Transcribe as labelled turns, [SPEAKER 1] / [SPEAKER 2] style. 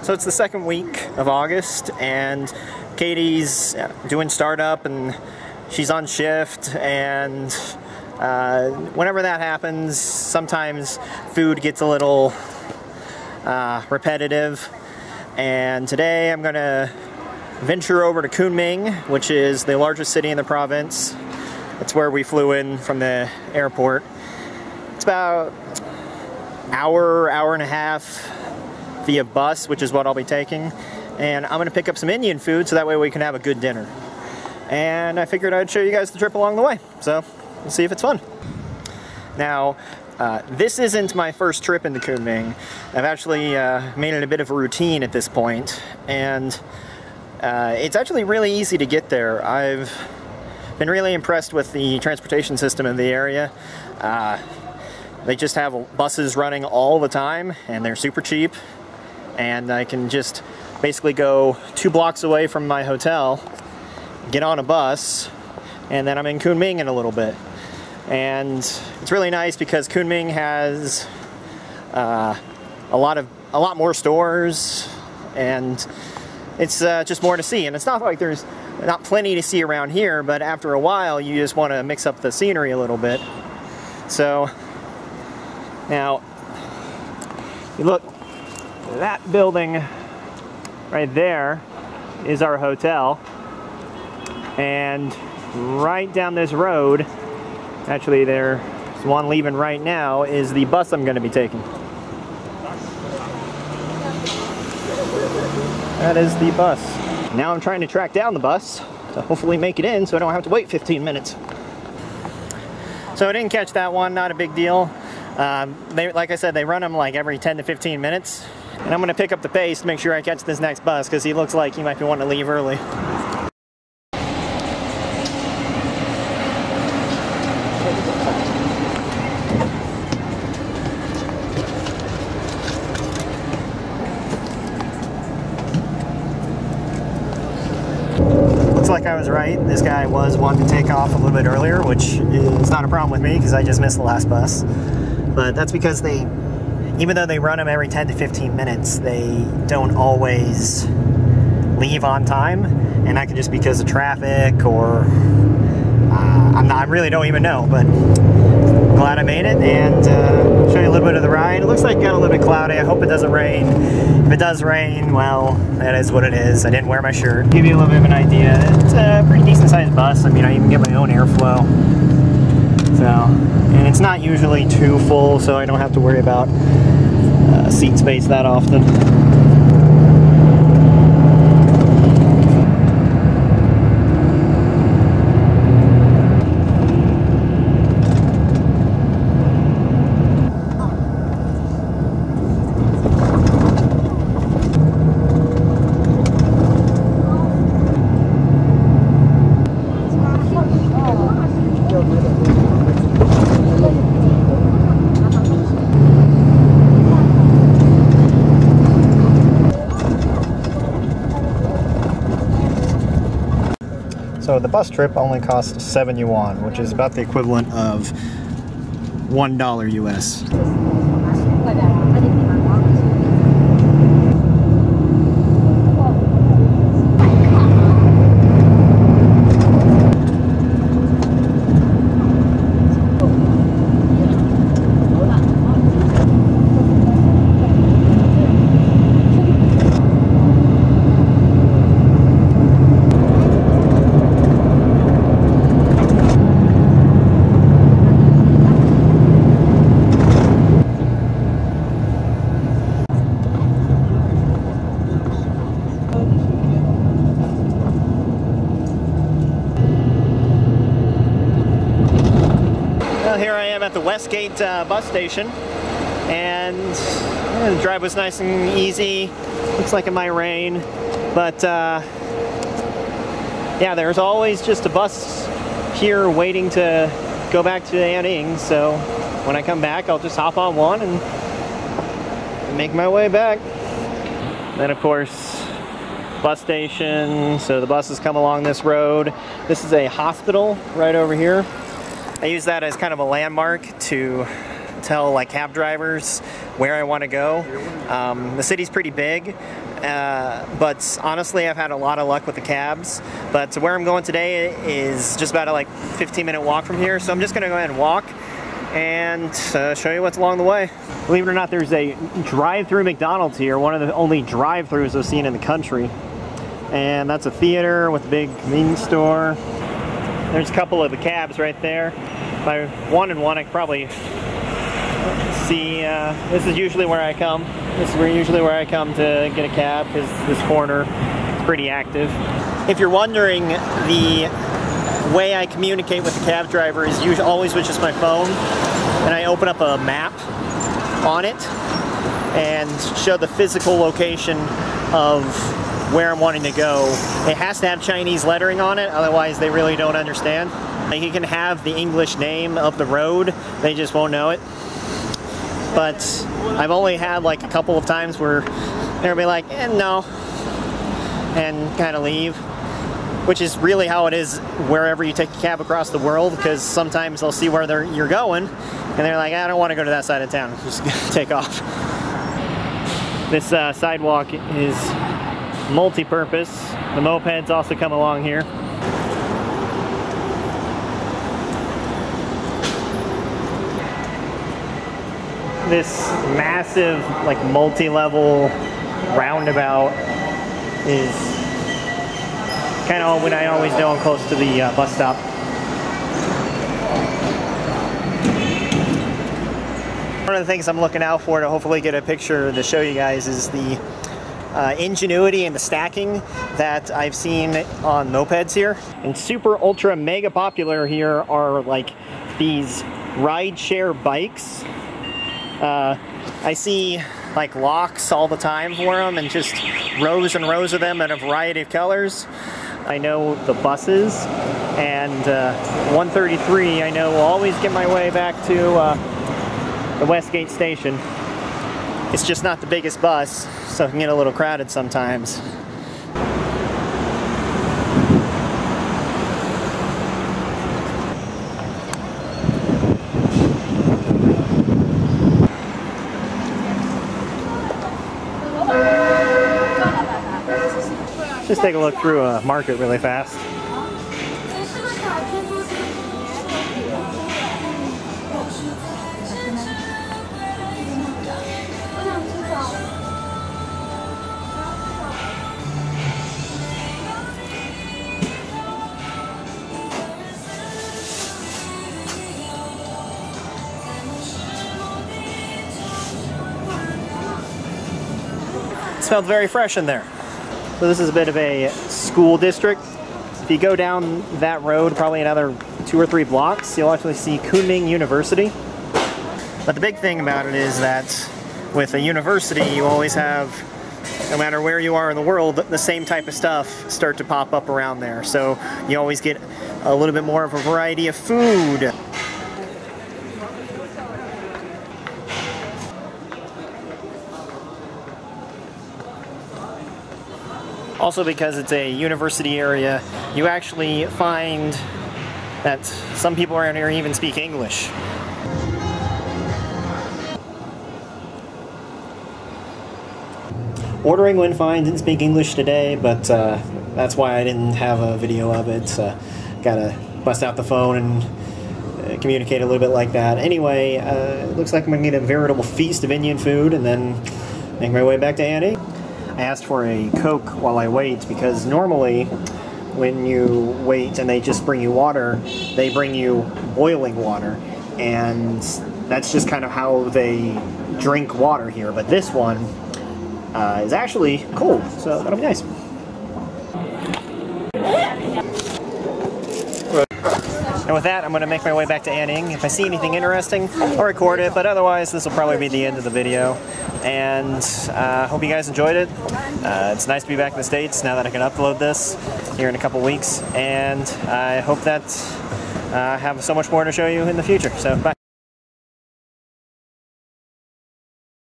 [SPEAKER 1] So it's the second week of August, and Katie's doing startup, and she's on shift, and whenever that happens, sometimes food gets a little repetitive. And today I'm going to venture over to Kunming, which is the largest city in the province. It's where we flew in from the airport. It's about hour and a half via bus, which is what I'll be taking. And I'm going to pick up some Indian food so that way we can have a good dinner. And I figured I'd show you guys the trip along the way. So we'll see if it's fun. Now, this isn't my first trip into Kunming. I've actually made it a bit of a routine at this point, and it's actually really easy to get there. I've been really impressed with the transportation system in the area. They just have buses running all the time, and they're super cheap, and I can just basically go 2 blocks away from my hotel, get on a bus, and then I'm in Kunming in a little bit. And it's really nice because Kunming has a lot more stores, and it's just more to see. And it's not like there's not plenty to see around here, but after a while you just want to mix up the scenery a little bit. So now you look, that building right there is our hotel, and right down this road, actually there's one leaving right now, is the bus I'm going to be taking. That is the bus. Now I'm trying to track down the bus to hopefully make it in so I don't have to wait 15 minutes. So I didn't catch that one, not a big deal. Like I said, they run them like every 10 to 15 minutes. And I'm going to pick up the pace to make sure I catch this next bus because he looks like he might be wanting to leave early. Looks like I was right. This guy was wanting to take off a little bit earlier, which is not a problem with me because I just missed the last bus. But that's because even though they run them every 10 to 15 minutes, they don't always leave on time, and that could just be because of traffic or I really don't even know, but I'm glad I made it, and show you a little bit of the ride. It looks like it got a little bit cloudy. I hope it doesn't rain. If it does rain, well, that is what it is. I didn't wear my shirt. Give you a little bit of an idea. It's a pretty decent sized bus. I mean, I even get my own airflow. So, and it's not usually too full, so I don't have to worry about seat space that often. So the bus trip only cost 7 yuan, which is about the equivalent of $1 US. Here I am at the Westgate bus station, and the drive was nice and easy. Looks like it might rain, but yeah, there's always just a bus here waiting to go back to Anning, so when I come back I'll just hop on one and make my way back. Then of course, bus station, so the buses come along this road. This is a hospital right over here. I use that as kind of a landmark to tell like cab drivers where I want to go. The city's pretty big, but honestly I've had a lot of luck with the cabs. But where I'm going today is just about a like 15-minute walk from here, so I'm just going to go ahead and walk and show you what's along the way. Believe it or not, there's a drive-through McDonald's here, one of the only drive-throughs I've seen in the country. And that's a theater with a big convenience store. There's a couple of the cabs right there. If I wanted one, I could probably see. This is usually where I come. This is usually where I come to get a cab, because this corner is pretty active. If you're wondering, the way I communicate with the cab driver is usually always with just my phone, and I open up a map on it and show the physical location of where I'm wanting to go. It has to have Chinese lettering on it, otherwise they really don't understand. Like, you can have the English name of the road, they just won't know it. But I've only had like a couple of times where they'll be like, no, and kind of leave. Which is really how it is wherever you take a cab across the world, because sometimes they'll see where you're going, and they're like, I don't want to go to that side of town, just take off. This sidewalk is multi-purpose. The mopeds also come along here. This massive, like, multi-level roundabout is kind of what I always do close to the bus stop. One of the things I'm looking out for to hopefully get a picture to show you guys is the ingenuity and the stacking that I've seen on mopeds here. And super ultra mega popular here are like these ride-share bikes. I see like locks all the time for them, and just rows and rows of them in a variety of colors. I know the buses, and 133 I know will always get my way back to the Westgate station. It's just not the biggest bus, so it can get a little crowded sometimes. Just take a look through a market really fast. It smells very fresh in there. So this is a bit of a school district. If you go down that road, probably another 2 or 3 blocks, you'll actually see Kunming University. But the big thing about it is that with a university, you always have, no matter where you are in the world, the same type of stuff start to pop up around there. So you always get a little bit more of a variety of food. Also, because it's a university area, you actually find that some people around here even speak English. Ordering went fine, didn't speak English today, but that's why I didn't have a video of it. Gotta bust out the phone and communicate a little bit like that. Anyway, it looks like I'm gonna get a veritable feast of Indian food and then make my way back to Annie. I asked for a Coke while I wait, because normally when you wait and they just bring you water, they bring you boiling water, and that's just kind of how they drink water here. But this one is actually cold, so that'll be nice. And with that, I'm going to make my way back to Anning. If I see anything interesting, I'll record it, but otherwise this will probably be the end of the video. And hope you guys enjoyed it. It's nice to be back in the States now that I can upload this here in a couple weeks. And I hope that I have so much more to show you in the future. So, bye.